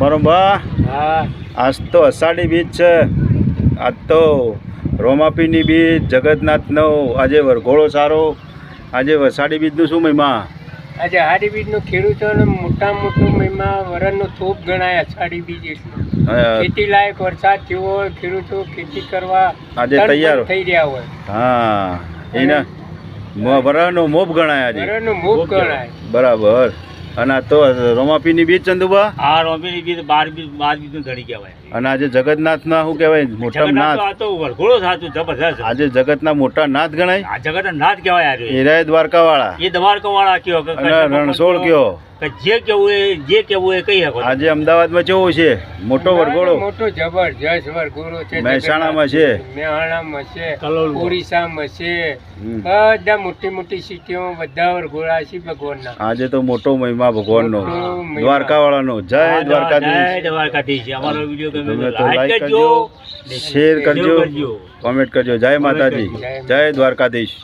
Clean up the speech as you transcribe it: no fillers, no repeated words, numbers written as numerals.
બરોબર. હા આજ તો અષાઢી બીજ છે. આજ તો રોમાપીની બીજ, જગન્નાથનો આજે વરઘોડો સારો. આજે અષાઢી બીજનું શું મહિમા? આજે અષાઢી બીજનો ખેડૂતોનો મોટામાં મોટો મહિમા વરણનો થોપ ગણાય. અષાઢી બીજ એટલે ખેતી લાયક વરસાદ થયો હોય, ખેડૂતો ખેતી કરવા આજે તૈયાર થઈ રહ્યા હોય. હા, એના વરણનો મોભ ગણાય આજે. વરણનો મોભ ગણાય. બરાબર. અને આ તો રોમાપીની બીજ ચંદુબા. હા, રોમાપીની બીજ 12 બીજનું ધણી કહેવાય. અને આજે જગન્નાથના શું કહેવાય? મોટા નાથ. આ તો વરઘોડો સાચું જબરદસ્ત. આજે જગતના મોટા નાથ ગણાય. આ જગતના નાથ કહેવાય. એરાય દ્વારકા વાળા, એ દ્વારકા વાળા કયો અને રણછોડ કયો કે જે કેવું એ કહી શકો. આજે અમદાવાદમાં કેવો છે મોટો વરઘોડો? મોટો જબરજસ્ત વરઘોડો છે. મહેસાણામાં છે, મહેસાણામાં છે, કલોલમાં. ઓરિસ્સામાં છે, બધા મોટી મોટી સિટીઓમાં બધા વરઘોડા છે ભગવાનના. આજે તો મોટો મહિમા ભગવાનનો, મોટો મહિમા. દ્વારકા વાળાનો. જય દ્વારકાધીશ. જય દ્વારકાધીશ. અમારો વિડીયો ગમે ગમે તો તો લાઈક લાઈક કરજો, શેર કરજો, કરજો. કોમેન્ટ કરજો. જય માતાજી, જય દ્વારકાધીશ.